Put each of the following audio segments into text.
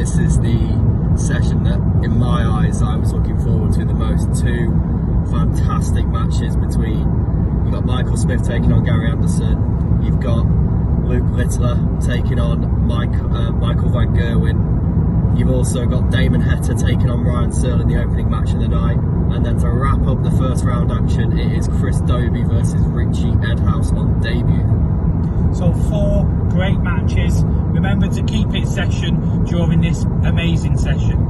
this is the session that, in my eyes, I was looking forward to the most. Two fantastic matches between, you've got Michael Smith taking on Gary Anderson, you've got Luke Littler taking on Michael Van Gerwen, you've also got Damon Heta taking on Ryan Searle in the opening match of the night, and then to wrap up the first round action, it is Chris Dobie versus Richie Edhouse on debut. So 4 great matches. Remember to keep it session during this amazing session.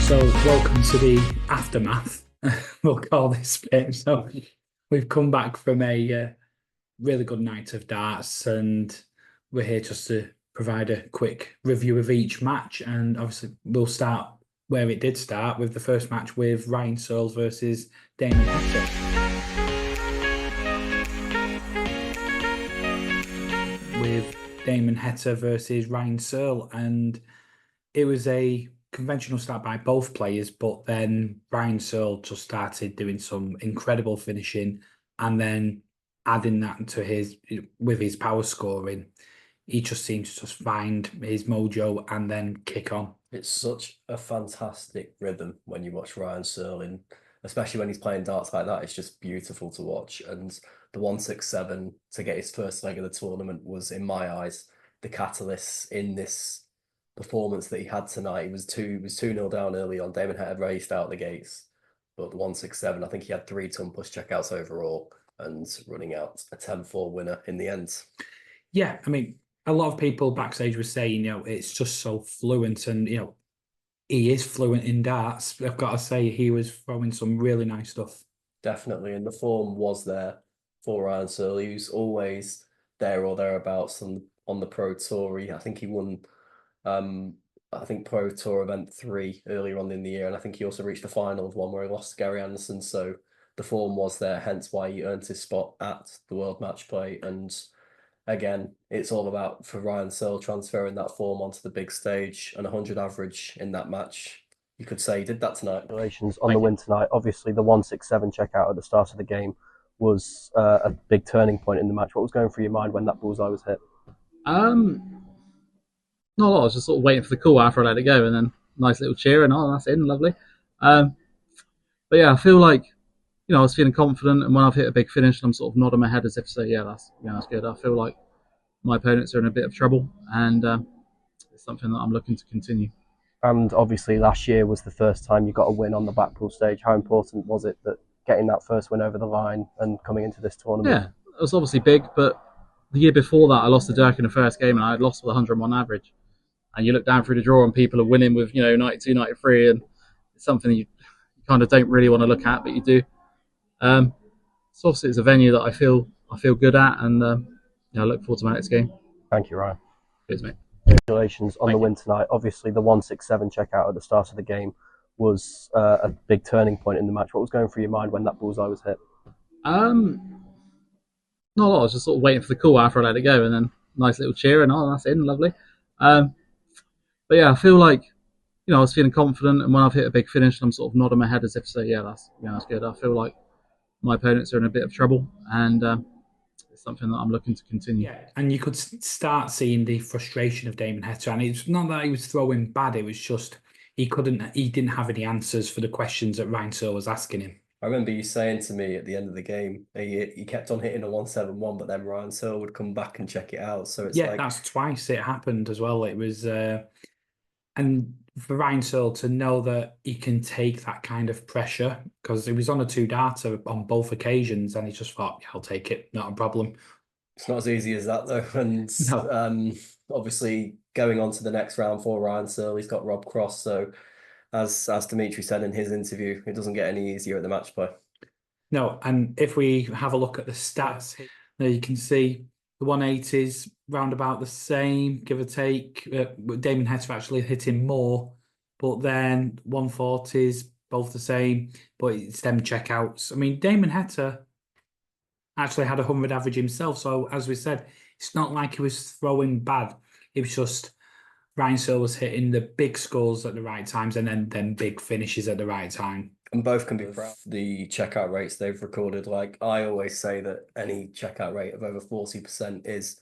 So welcome to the aftermath, we'll call this bit. So we've come back from a really good night of darts, and we're here just to provide a quick review of each match. And obviously we'll start where it did start, with the first match with Ryan Searle versus Damon Heta. With Damon Heta versus Ryan Searle, and it was a conventional start by both players, but then Ryan Searle just started doing some incredible finishing, and then adding that to his power scoring, he just seems to just find his mojo and then kick on. It's such a fantastic rhythm when you watch Ryan Searle, especially when he's playing darts like that. It's just beautiful to watch. And the 167 to get his first leg of the tournament was, in my eyes, the catalyst in this performance that he had tonight. He was 2-0 down early on. Damon Heta raced out the gates, but the 167, I think he had 3 ton push checkouts overall and running out a 10-4 winner in the end. Yeah, I mean, a lot of people backstage were saying, it's just so fluent, and he is fluent in darts. I've got to say, he was throwing some really nice stuff. Definitely, and the form was there for Ryan Searle. He was always there or thereabouts on the Pro Tour. I think he won Pro Tour Event 3 earlier on in the year, and I think he also reached the final of one where he lost to Gary Anderson. So the form was there, hence why he earned his spot at the World Matchplay. And again, it's all about, for Ryan Searle, transferring that form onto the big stage, and 100 average in that match. You could say he did that tonight. Congratulations on the win tonight. Obviously, the 167 checkout at the start of the game was a big turning point in the match. What was going through your mind when that bullseye was hit? Not a lot. I was just sort of waiting for the call after I let it go, and then nice little cheer, and that's in, lovely. But yeah, I feel like I was feeling confident, and when I've hit a big finish, I'm sort of nodding my head as if to say, yeah, that's good. I feel like my opponents are in a bit of trouble, and it's something that I'm looking to continue. And obviously, last year was the first time you got a win on the Blackpool stage. How important was it that getting that first win over the line and coming into this tournament? Yeah, it was obviously big, but the year before that, I lost to Dirk in the first game, and I had lost with 101 average. And you look down through the draw, and people are winning with 92, 93, and it's something you kind of don't really want to look at, but you do. So obviously, it's a venue that I feel good at, and I look forward to my next game. Thank you, Ryan. Cheers, mate. Congratulations on the win tonight. Obviously, the 167 checkout at the start of the game was a big turning point in the match. What was going through your mind when that bullseye was hit? Not a lot. I was just sort of waiting for the call after I let it go, and then nice little cheer, and that's in, lovely. But yeah, I feel like I was feeling confident, and when I've hit a big finish, I'm sort of nodding my head as if to say, yeah, that's good. I feel like my opponents are in a bit of trouble, and it's something that I'm looking to continue. Yeah, and you could start seeing the frustration of Damon Heta, and it's not that he was throwing bad; it was just he didn't have any answers for the questions that Ryan Searle was asking him. I remember you saying to me at the end of the game, he kept on hitting a 171, but then Ryan Searle would come back and check it out. So it's that's twice it happened as well. It was, and for Ryan Searle to know that he can take that kind of pressure, because he was on a 2-darter on both occasions, and he just thought, yeah, I'll take it, not a problem. It's not as easy as that though, and no. Obviously going on to the next round for Ryan Searle, he's got Rob Cross, so. As Dimitri said in his interview, it doesn't get any easier at the match play. No, and if we have a look at the stats, there you can see the 180s round about the same, give or take. Damon Heta actually hitting more, but then 140s both the same, but it's them checkouts. I mean, Damon Heta actually had 100 average himself, so as we said, it's not like he was throwing bad. It was just Ryan Searle was hitting the big scores at the right times and then big finishes at the right time. And both can be proud of the checkout rates they've recorded. Like I always say that any checkout rate of over 40% is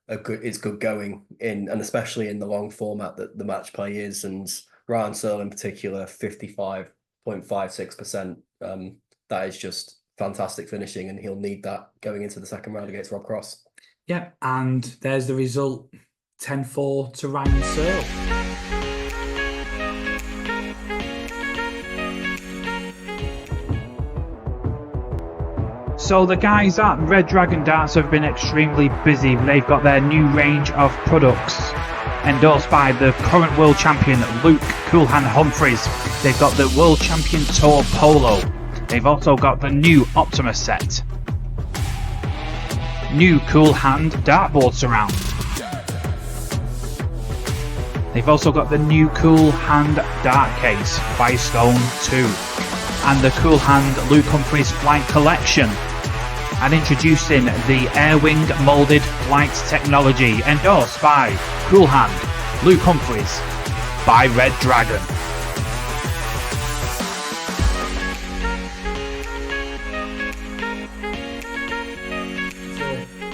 it's good going in, and especially in the long format that the match play is. And Ryan Searle in particular, 55.56%. That is just fantastic finishing, and he'll need that going into the second round against Rob Cross. Yeah, and there's the result, 10-4 to Ryan Searle. So the guys at Red Dragon Darts have been extremely busy. They've got their new range of products endorsed by the current world champion Luke Coolhand Humphreys. They've got the world champion Tour Polo. They've also got the new Optimus set. New Coolhand dartboard surround. They've also got the new Coolhand dart case by Stone 2 and the Coolhand Luke Humphreys flight collection. And introducing the Airwing Molded Flight Technology endorsed by Coolhand Luke Humphreys by Red Dragon.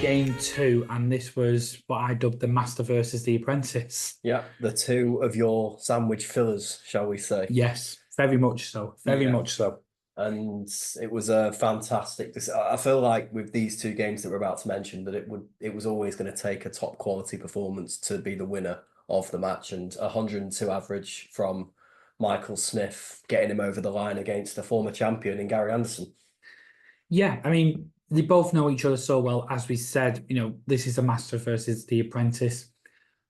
Game 2, and this was what I dubbed the Master versus the Apprentice. Yeah, the two of your sandwich fillers, shall we say? Yes, very much so. Very much so. And it was a fantastic. I feel like with these two games that we're about to mention, that it was always going to take a top quality performance to be the winner of the match, and 102 average from Michael Smith, getting him over the line against the former champion in Gary Anderson. Yeah, I mean, they both know each other so well. As we said, you know, this is a Master versus the Apprentice.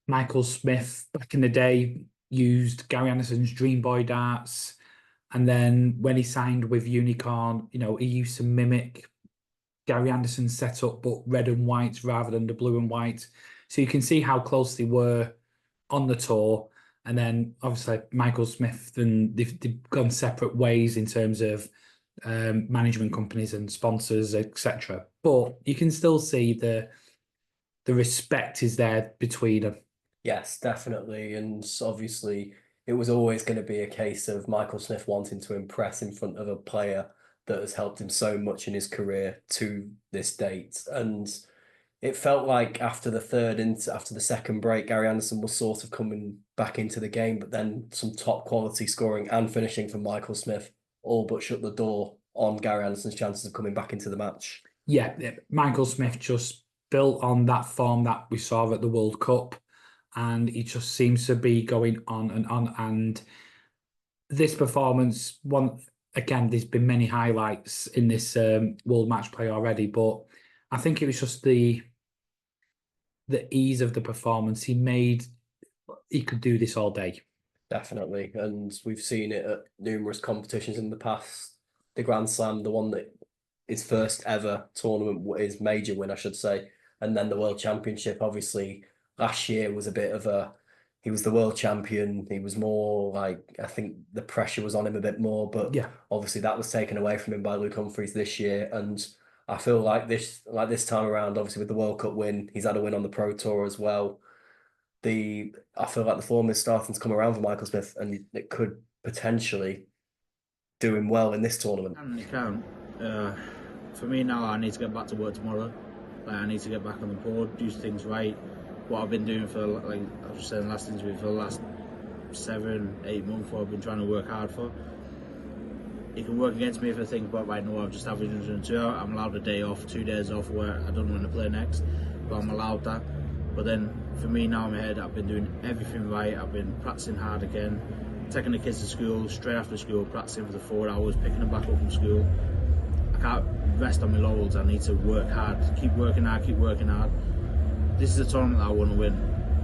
Michael Smith, back in the day, used Gary Anderson's Dream Boy darts. And then when he signed with Unicorn, you know, he used to mimic Gary Anderson's setup, but red and white rather than the blue and white. So you can see how close they were on the tour. And then obviously Michael Smith, and they've gone separate ways in terms of management companies and sponsors, etc. But you can still see the respect is there between them. Yes, definitely. And obviously it was always going to be a case of Michael Smith wanting to impress in front of a player that has helped him so much in his career to this date. And it felt like after the second break, Gary Anderson was sort of coming back into the game, but then some top quality scoring and finishing from Michael Smith all but shut the door on Gary Anderson's chances of coming back into the match. Yeah, Michael Smith just built on that form that we saw at the World Cup, and he just seems to be going on and on. And this performance, there's been many highlights in this World Match Play already, but I think it was just the ease of the performance. He could do this all day. Definitely, and we've seen it at numerous competitions in the past. The Grand Slam, the one that his first ever tournament, his major win, I should say, and then the World Championship. Obviously, last year was a bit of he was the world champion. He was more like, I think the pressure was on him a bit more, but yeah, obviously that was taken away from him by Luke Humphreys this year. And I feel like this time around, obviously with the World Cup win, he's had a win on the Pro Tour as well. I feel like the form is starting to come around for Michael Smith, and it could potentially do him well in this tournament. And you can. For me now, I need to get back to work tomorrow. I need to get back on the board, do things right. What I've been doing for, like I was saying last interview, for the last 7-8 months, what I've been trying to work hard for. It can work against me if I think about right now I've just averaged 102. I'm allowed a day off, 2 days off where I don't know when to play next, but I'm allowed that. But then for me now in my head, I've been doing everything right. I've been practicing hard again, taking the kids to school, straight after school, practicing for the 4 hours, picking them back up from school. I can't rest on my laurels. I need to work hard, keep working hard. This is a tournament that I want to win,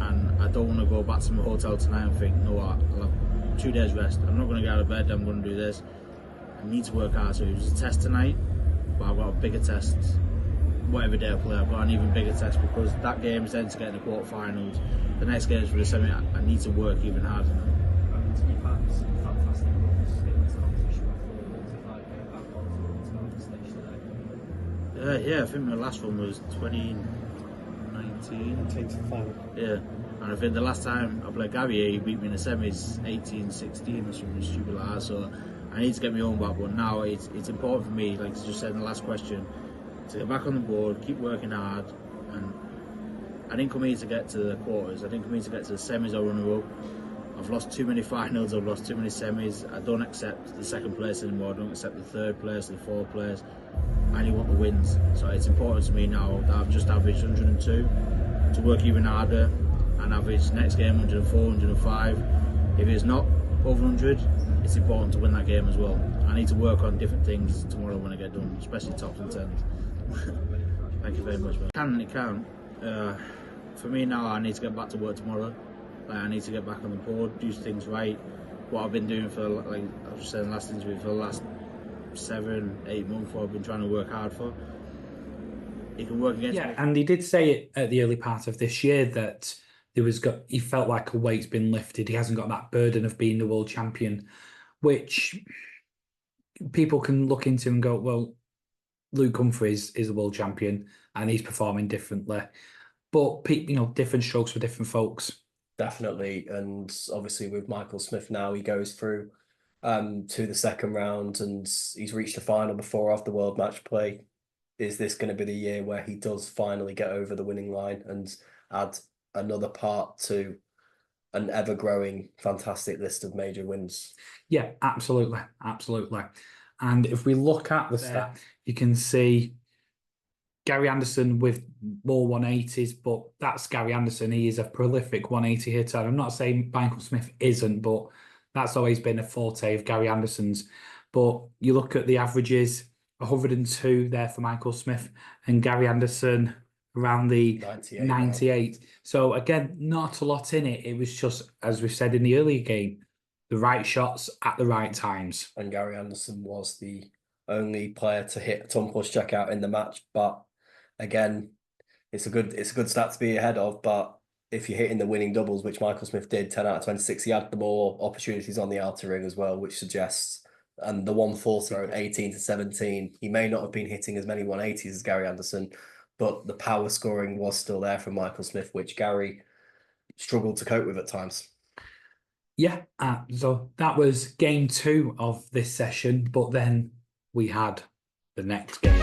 and I don't want to go back to my hotel tonight and think, no, I'll have 2 days rest. I'm not going to get out of bed, I'm going to do this. I need to work hard. So it was a test tonight, but I've got a bigger test. Whatever day I play, I've got an even bigger test, because that game is then to get in the quarterfinals. The next game is for the semi. I need to work even harder now. You've had some fantastic runs in this competition. Yeah, I think my last one was 2019. Yeah, and I think the last time I played Gary, he beat me in the semis 18-16 or something stupid like that. So I need to get my own back. But now it's important for me, like I just said in the last question, to get back on the board, keep working hard. And I didn't come here to get to the quarters. I didn't come here to get to the semis or runner-up. I've lost too many finals, I've lost too many semis. I don't accept the second place anymore, I don't accept the third place, the fourth place. I only want the wins. So it's important to me now that I've just averaged 102 to work even harder and average next game 104, 105. If it's not over 100, it's important to win that game as well. I need to work on different things tomorrow when I get done, especially tops and tens. Thank you very much, man. It can. For me now, I need to get back to work tomorrow. I need to get back on the board, do things right. What I've been doing for, like I was saying in the last interview, for the last 7-8 months, what I've been trying to work hard for. He can work against me. And he did say it at the early part of this year that he felt like a weight's been lifted. He hasn't got that burden of being the world champion, which people can look into and go, well, Luke Humphries is the world champion and he's performing differently. But different strokes for different folks. Definitely, and obviously with Michael Smith now, he goes through to the second round and he's reached the final before off the World Matchplay. Is this going to be the year where he does finally get over the winning line and add another part to an ever-growing fantastic list of major wins? Yeah, absolutely. And if we look at the stat, you can see Gary Anderson with more 180s, but that's Gary Anderson. He is a prolific 180 hitter. I'm not saying Michael Smith isn't, but that's always been a forte of Gary Anderson's. But you look at the averages, 102 there for Michael Smith and Gary Anderson around the 98. So again, not a lot in it. It was just, as we said in the earlier game, the right shots at the right times. And Gary Anderson was the only player to hit a ton plus checkout in the match, but again, it's a good stat to be ahead of. But if you're hitting the winning doubles, which Michael Smith did, 10 out of 26, he had the more opportunities on the outer ring as well, which suggests, and the 140 at 18 to 17, he may not have been hitting as many 180s as Gary Anderson, but the power scoring was still there from Michael Smith, which Gary struggled to cope with at times. Yeah, so that was game 2 of this session, but then we had the next game.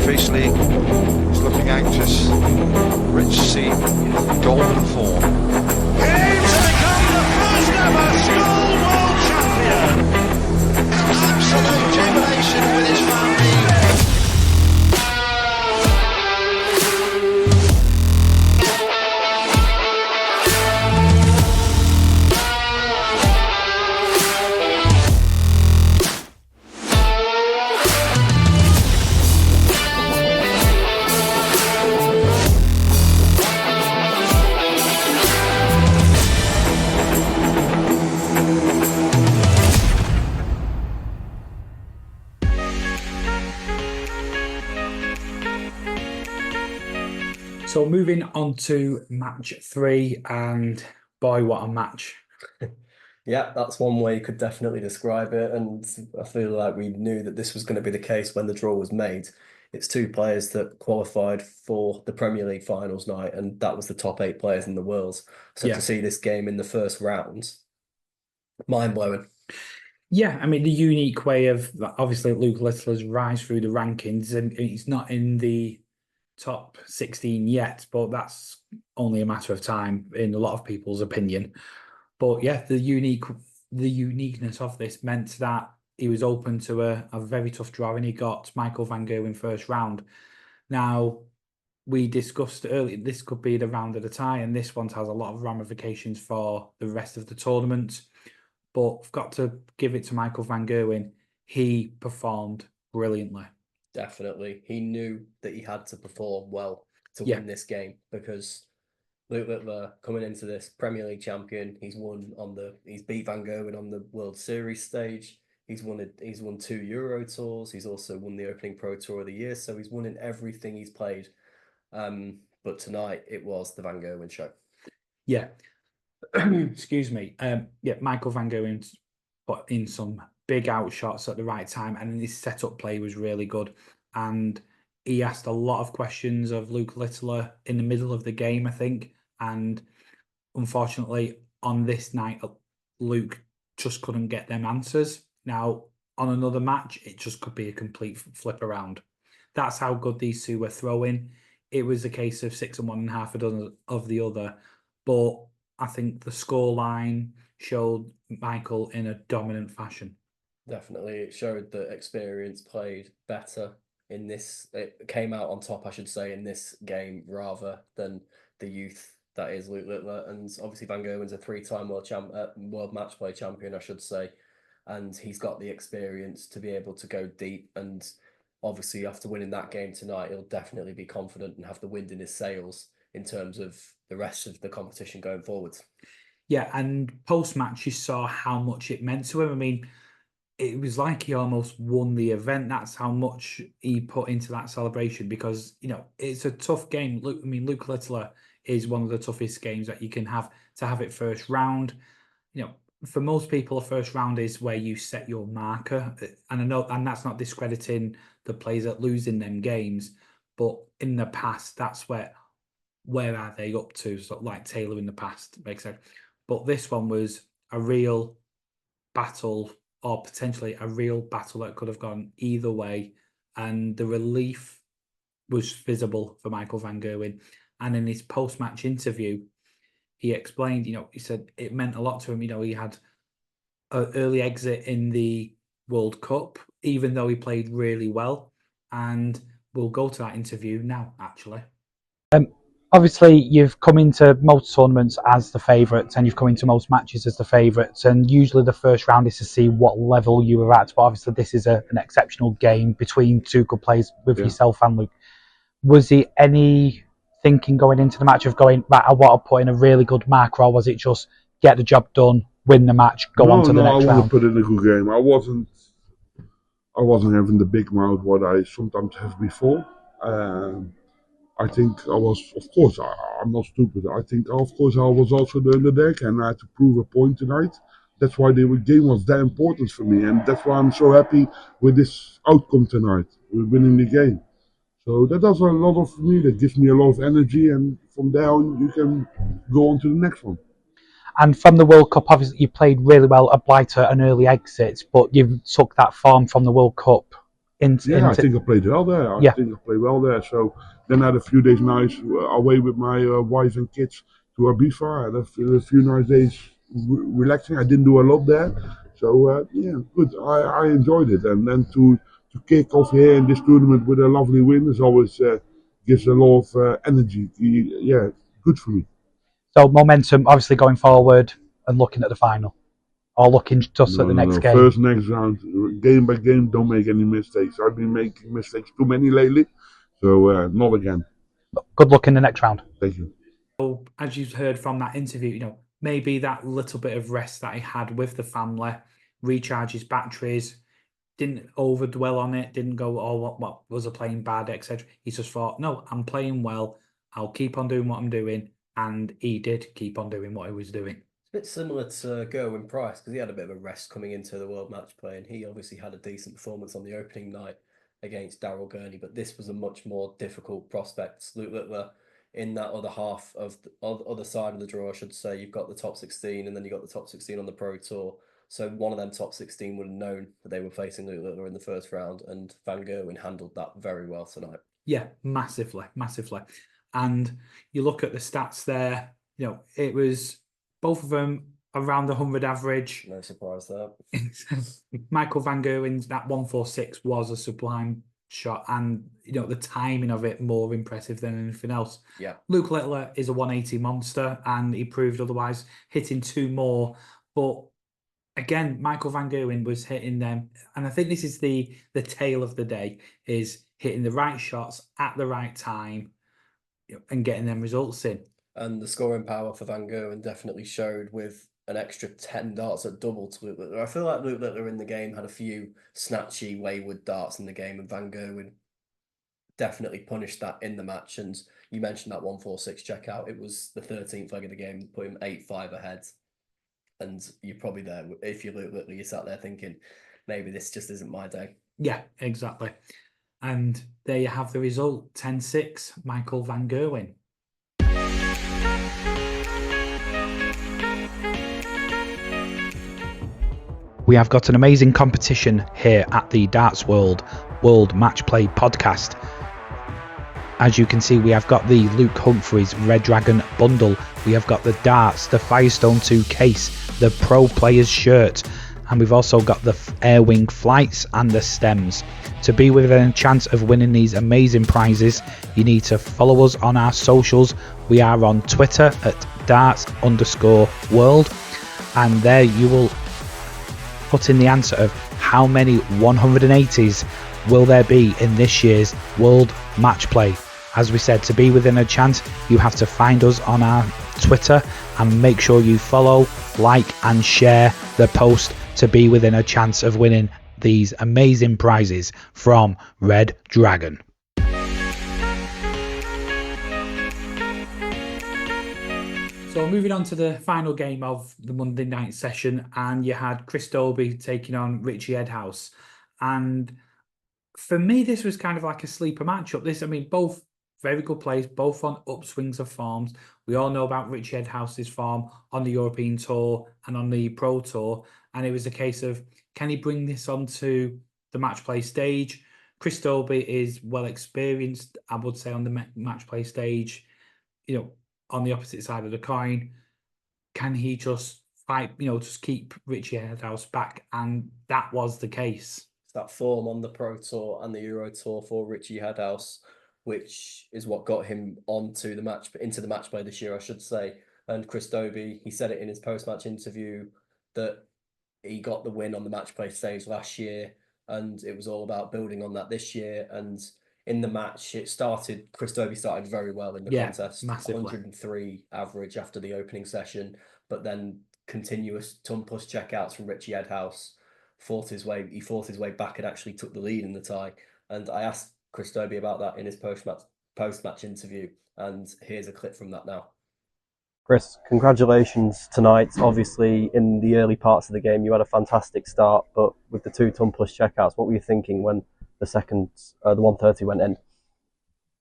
Priestley is looking anxious. Rich C, golden form. Here to become the first ever school world champion. Absolute jubilation with his family. So moving on to match 3, and boy, what a match. Yeah, that's one way you could definitely describe it. And I feel like we knew that this was going to be the case when the draw was made. It's 2 players that qualified for the Premier League finals night, and that was the top 8 players in the world. So to see this game in the first round, mind-blowing. Yeah, I mean, the unique way of, obviously, Luke Littler's rise through the rankings, and he's not in the top 16 yet, but that's only a matter of time in a lot of people's opinion. But yeah, the uniqueness of this meant that he was open to a very tough draw, and he got Michael van Gerwen first round. Now, we discussed earlier, this could be the round of the tie, and this one has a lot of ramifications for the rest of the tournament. But I've got to give it to Michael van Gerwen. He performed brilliantly. Definitely. He knew that he had to perform well to win this game, because Luke Littler coming into this Premier League champion, he's beat Van Gerwen on the World Series stage. He's won 2 Euro tours. He's also won the opening Pro Tour of the year. So he's won in everything he's played. But tonight it was the Van Gerwen show. Yeah. Excuse me. Michael van Gerwen put in some big out shots at the right time, and his setup play was really good. And he asked a lot of questions of Luke Littler in the middle of the game, I think. And unfortunately, on this night, Luke just couldn't get them answers. Now, on another match, it just could be a complete flip around. That's how good these two were throwing. It was a case of 6 and 1 and half a dozen of the other. But I think the scoreline showed Michael in a dominant fashion. Definitely, it showed that experience played better in this. It came out on top, I should say, in this game rather than the youth that is Luke Littler. And obviously, Van Gerwen's a 3-time world matchplay champion, I should say, and he's got the experience to be able to go deep. And obviously, after winning that game tonight, he'll definitely be confident and have the wind in his sails in terms of the rest of the competition going forward. Yeah, and post-match, you saw how much it meant to him. I mean, it was like he almost won the event. That's how much he put into that celebration because, it's a tough game. Luke Littler is one of the toughest games that you can have to have it first round. For most people, a first round is where you set your marker. And I know, and that's not discrediting the players that lose in them games, but in the past, that's where are they up to? Sort of like Taylor in the past, makes sense. But this one was a real battle, or potentially a real battle that could have gone either way. And the relief was visible for Michael Van Gerwen. And in his post-match interview, he explained, he said it meant a lot to him. He had an early exit in the World Cup, even though he played really well. And we'll go to that interview now, actually. Obviously, you've come into most tournaments as the favourites, and you've come into most matches as the favourites. And usually, the first round is to see what level you were at. But obviously, this is an exceptional game between two good players with yourself and Luke. Was there any thinking going into the match of going, right, I want to put in a really good mark, or was it just get the job done, win the match, go on to the next round? I want to put in a good game. I wasn't having the big mouth what I sometimes have before. I think I was, of course, I'm not stupid. I think, of course, I was also the underdog and I had to prove a point tonight. That's why the game was that important for me. And that's why I'm so happy with this outcome tonight, with winning the game. So that does a lot of me. That gives me a lot of energy. And from there on, you can go on to the next one. And from the World Cup, obviously, you played really well at Blighter, an early exit, but you took that form from the World Cup into... I think I played well there. I think I played well there. So then I had a few days nice away with my wife and kids to Ibiza. I had a few nice days relaxing. I didn't do a lot there. So, good. I enjoyed it. And then to kick off here in this tournament with a lovely win is always gives a lot of energy. Good for me. So momentum, obviously, going forward and looking at the final, or looking just at the next game. First, next round, game by game. Don't make any mistakes. I've been making mistakes too many lately, so not again. Good luck in the next round. Thank you. So, as you've heard from that interview, maybe that little bit of rest that he had with the family, recharge his batteries, didn't overdwell on it, didn't go, oh, what was I playing bad, etc. He just thought, no, I'm playing well. I'll keep on doing what I'm doing. And he did keep on doing what he was doing. It's a bit similar to Gerwyn Price because he had a bit of a rest coming into the World Matchplay, and he obviously had a decent performance on the opening night against Daryl Gurney, but this was a much more difficult prospect. Luke Littler in that other half of the other side of the draw, I should say, you've got the top 16 and then you've got the top 16 on the Pro Tour. So one of them top 16 would have known that they were facing Luke Littler in the first round, and Van Gerwen handled that very well tonight. Yeah, massively. And you look at the stats there, it was both of them around the 100 average. No surprise there. Michael Van Gerwen's, that 146 was a sublime shot, and the timing of it more impressive than anything else. Yeah. Luke Littler is a 180 monster, and he proved otherwise, hitting 2 more. But again, Michael Van Gerwen was hitting them, and I think this is the tale of the day, is hitting the right shots at the right time and getting them results in. And the scoring power for Van Gerwen definitely showed with an extra 10 darts at double to Luke Littler. I feel like Luke Littler in the game had a few snatchy, wayward darts in the game, and Van Gerwen definitely punished that in the match. And you mentioned that 146 checkout. It was the 13th leg of the game that put him 8-5 ahead. and you're probably there. If you look, you're sat there thinking, maybe this just isn't my day. Yeah, exactly. And there you have the result, 10-6, Michael van Gerwen. We have got an amazing competition here at the Darts World Matchplay podcast. As you can see, we have got the Luke Humphries Red Dragon bundle. We have got the darts, the Firestone 2 case, the Pro Players shirt, and we've also got the Air Wing flights and the stems. To be within a chance of winning these amazing prizes, you need to follow us on our socials. We are on Twitter at darts_world, and there you will put in the answer of how many 180s will there be in this year's World Match Play. As we said, to be within a chance, you have to find us on our Twitter and make sure you follow, like and share the post to be within a chance of winning these amazing prizes from Red Dragon. So moving on to the final game of the Monday night session, and you had Chris Dobey taking on Richie Edhouse. And for me, this was kind of like a sleeper matchup. Both very good players, both on upswings of forms. We all know about Richie Edhouse's form on the European Tour and on the Pro Tour. And it was a case of, can he bring this onto the match play stage? Chris Dobey is well experienced, I would say, on the match play stage. On the opposite side of the coin, can he just fight, just keep Richie Edhouse back? And that was the case. It's that form on the Pro Tour and the Euro Tour for Richie Edhouse, which is what got him into the match play this year, I should say. And Chris Dobey, he said it in his post-match interview that he got the win on the match play stage last year, and it was all about building on that this year. And in the match, Chris Dobey started very well in the contest. Massively. 103 average after the opening session, but then continuous ton-plus checkouts from Richie Edhouse. He fought his way back and actually took the lead in the tie. And I asked Chris Dobey about that in his post-match interview, and here's a clip from that now. Chris, congratulations tonight. Obviously, in the early parts of the game, you had a fantastic start, but with the 2 ton-plus checkouts, what were you thinking when the 130 went in?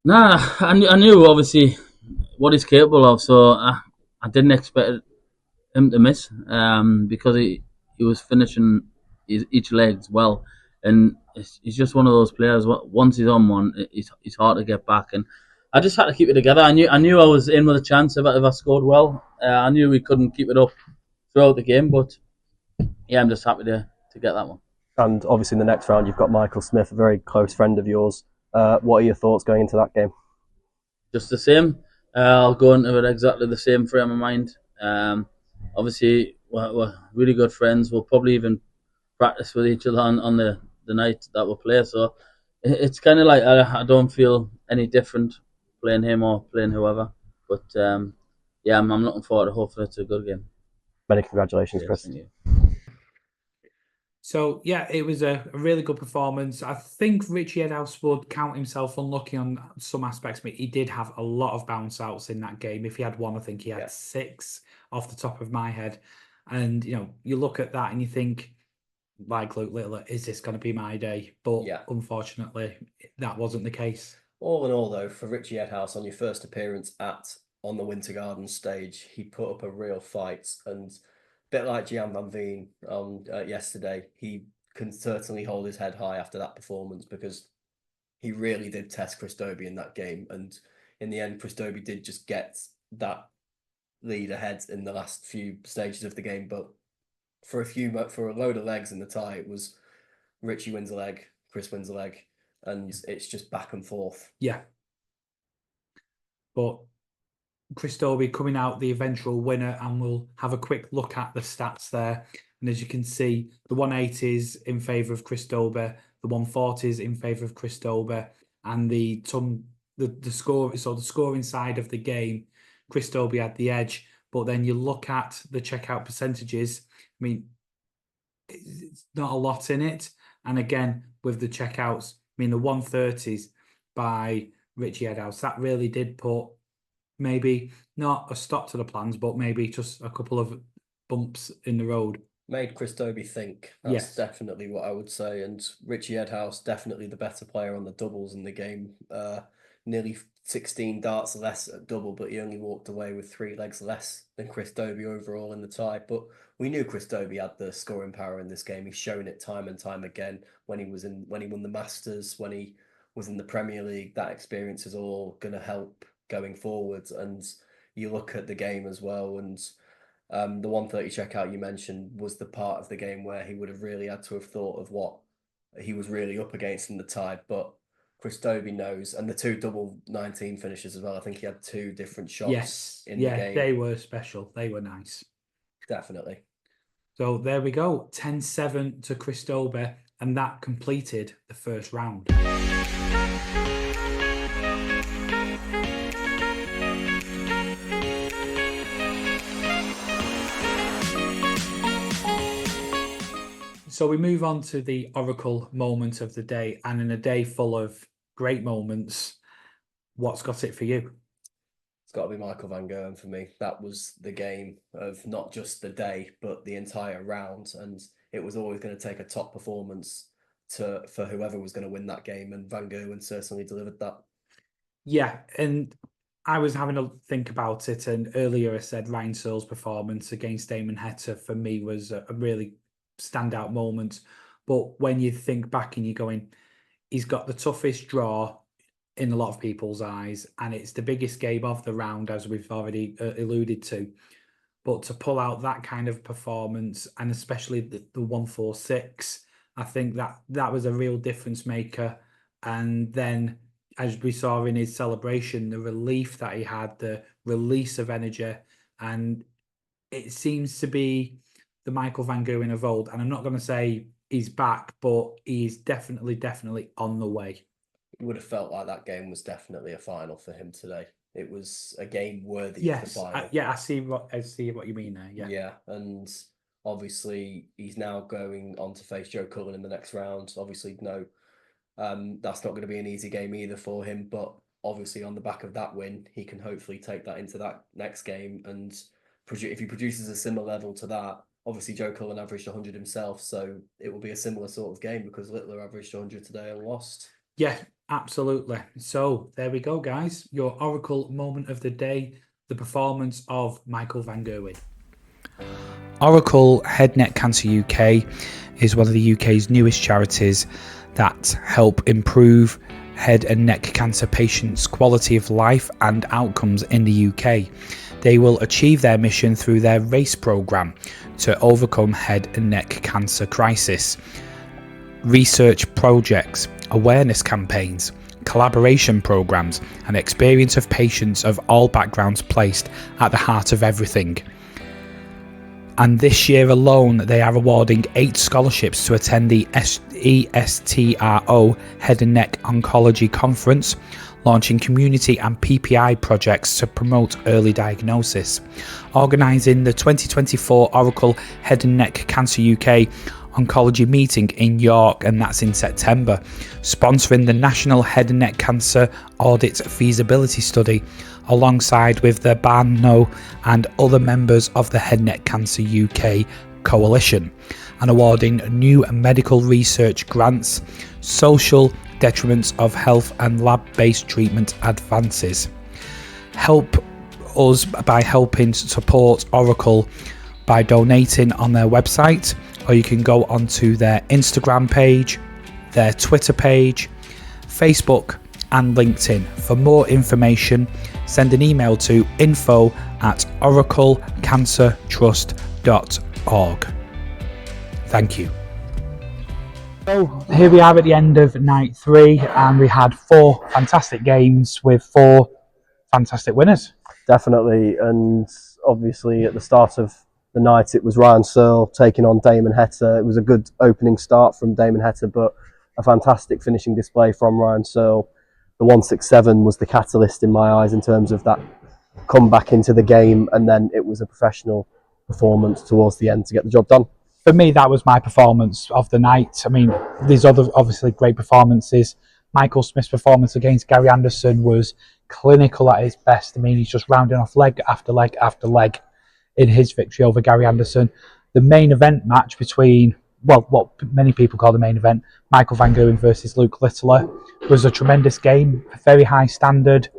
I knew obviously what he's capable of, so I didn't expect him to miss because he was finishing each leg as well, and he's just one of those players. Once he's on one, it's hard to get back, and I just had to keep it together. I knew I was in with a chance if I scored well. I knew we couldn't keep it up throughout the game, but yeah, I'm just happy to get that one. And obviously in the next round, you've got Michael Smith, a very close friend of yours. What are your thoughts going into that game? Just the same. I'll go into it exactly the same frame of mind. Obviously, we're really good friends. We'll probably even practice with each other on the night that we'll play. So it's kind of like I don't feel any different playing him or playing whoever. But yeah, I'm looking forward to hopefully it's a good game. Many congratulations, Yes, Chris. thank you. So, yeah, it was a really good performance. I think Richie Edhouse would count himself unlucky on some aspects, but he did have a lot of bounce outs in that game. If he had one, I think he had 6 off the top of my head. And, you look at that and you think, like Luke Littler, is this going to be my day? But unfortunately, that wasn't the case. All in all, though, for Richie Edhouse on your first appearance on the Winter Garden stage, he put up a real fight, and a bit like Gian Van Veen yesterday, he can certainly hold his head high after that performance because he really did test Chris Dobey in that game, and in the end, Chris Dobey did just get that lead ahead in the last few stages of the game, but for a load of legs in the tie, it was Richie wins a leg, Chris wins a leg, and it's just back and forth. Yeah. But Chris Dobey coming out the eventual winner, and we'll have a quick look at the stats there. And as you can see, the 180s in favour of Chris Dobey, the 140s in favour of Chris Dobey, and the score. So the scoring side of the game, Chris Dobey had the edge. But then you look at the checkout percentages. I mean, it's not a lot in it. And again, with the checkouts, the 130s by Richie Edhouse, that really did put maybe not a stop to the plans, but maybe just a couple of bumps in the road. Made Chris Dobie think. That's definitely what I would say. And Richie Edhouse, definitely the better player on the doubles in the game. Nearly 16 darts less at double, but he only walked away with 3 legs less than Chris Dobie overall in the tie. But we knew Chris Dobie had the scoring power in this game. He's shown it time and time again when he won the Masters, when he was in the Premier League. That experience is all going to help going forwards. And you look at the game as well, and the 130 checkout you mentioned was the part of the game where he would have really had to have thought of what he was really up against in the tie. But Chris Dobie knows, and the 2 double 19 finishes as well. I think he had 2 different shots in the game. They were special. They were nice. Definitely. So there we go, 10-7 to Chris Dobie, and that completed the first round. So we move on to the Oracle moment of the day, and in a day full of great moments, what's got it for you? It's got to be Michael van Gerwen for me. That was the game of not just the day, but the entire round, and it was always going to take a top performance for whoever was going to win that game, and Van Gerwen certainly delivered that. Yeah, and I was having a think about it, and earlier I said Ryan Searle's performance against Damon Heta for me was a really standout moment. But when you think back and you're going, he's got the toughest draw in a lot of people's eyes, and it's the biggest game of the round, as we've already alluded to. But to pull out that kind of performance, and especially the 146, I think that was a real difference maker. And then, as we saw in his celebration, the relief that he had, the release of energy, and it seems to be the Michael van Gerwen of old. And I'm not going to say he's back, but he's definitely on the way. It would have felt like that game was definitely a final for him today. It was a game worthy of the final. I see what you mean there. Yeah, and obviously he's now going on to face Joe Cullen in the next round. Obviously, no, that's not going to be an easy game either for him. But obviously, on the back of that win, he can hopefully take that into that next game. And if he produces a similar level to that, obviously Joe Cullen averaged 100 himself, so it will be a similar sort of game because Littler averaged 100 today and lost. Yeah, absolutely. So there we go, guys. Your Oracle moment of the day, the performance of Michael van Gerwen. Oracle Head Neck Cancer UK is one of the UK's newest charities that help improve head and neck cancer patients' quality of life and outcomes in the UK. They will achieve their mission through their RACE programme to overcome head and neck cancer crisis. Research projects, awareness campaigns, collaboration programmes, and experience of patients of all backgrounds placed at the heart of everything. And this year alone, they are awarding 8 scholarships to attend the ESTRO Head and Neck Oncology Conference, launching community and PPI projects to promote early diagnosis, organising the 2024 Oracle Head and Neck Cancer UK Oncology meeting in York, and that's in September, sponsoring the National Head and Neck Cancer Audit Feasibility Study, alongside with the Barno and other members of the Head Neck Cancer UK Coalition, and awarding new medical research grants, social detriments of health and lab-based treatment advances. Help us by helping support Oracle by donating on their website, or you can go onto their Instagram page, their Twitter page, Facebook and LinkedIn. For more information, send an email to info@oraclecancertrust.org. Thank you. So here we are at the end of night 3, and we had 4 fantastic games with 4 fantastic winners. Definitely, and obviously at the start of the night it was Ryan Searle taking on Damon Heta. It was a good opening start from Damon Heta, but a fantastic finishing display from Ryan Searle. The 167 was the catalyst in my eyes in terms of that comeback into the game, and then it was a professional performance towards the end to get the job done. For me, that was my performance of the night. I mean, there's other obviously great performances. Michael Smith's performance against Gary Anderson was clinical at his best. I mean, he's just rounding off leg after leg after leg. in his victory over Gary Anderson. The main event match between, well, what many people call the main event, Michael Van Gerwen versus Luke Littler, was a tremendous game, a very high standard.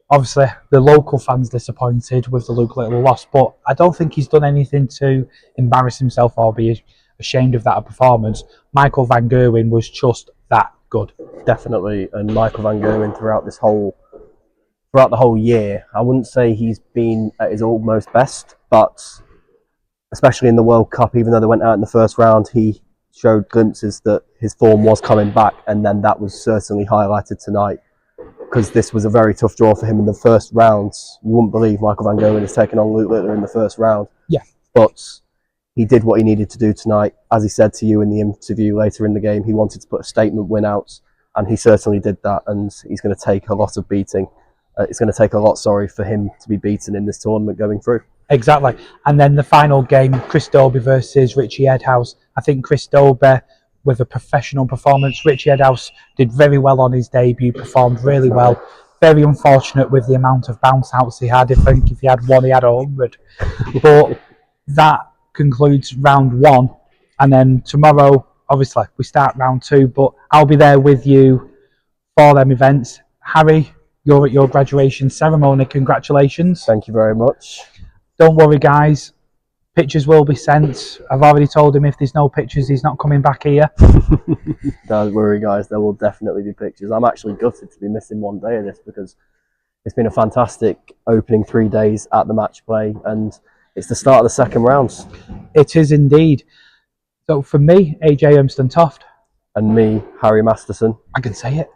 Obviously, the local fans disappointed with the Luke Littler loss, but I don't think he's done anything to embarrass himself or be ashamed of that performance. Michael Van Gerwen was just that good. Definitely, and Michael Van Gerwen throughout the whole year, I wouldn't say he's been at his almost best, but especially in the World Cup, even though they went out in the first round, he showed glimpses that his form was coming back, and then that was certainly highlighted tonight, because this was a very tough draw for him in the first rounds. You wouldn't believe Michael Van Gerwen has taken on Luke Littler in the first round. Yeah. But he did what he needed to do tonight. As he said to you in the interview later in the game, he wanted to put a statement win out, and he certainly did that, and he's going to take a lot of beating. It's going to take a lot, for him to be beaten in this tournament going through. Exactly. And then the final game, Chris Dobey versus Richie Edhouse. I think Chris Dobey, with a professional performance, Richie Edhouse did very well on his debut, performed really well. Very unfortunate with the amount of bounce outs he had. I think if he had one, he had 100. But that concludes round one. And then tomorrow, obviously, we start round two, but I'll be there with you for them events. Harry, you're at your graduation ceremony. Congratulations. Thank you very much. Don't worry, guys. Pictures will be sent. I've already told him if there's no pictures, he's not coming back here. Don't worry, guys. There will definitely be pictures. I'm actually gutted to be missing one day of this, because it's been a fantastic opening 3 days at the match play, and it's the start of the second rounds. It is indeed. So for me, AJ Urmston Toft. And me, Harry Masterson. I can say it.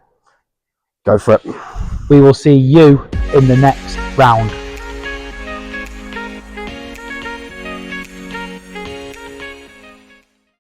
Go for it. We will see you in the next round.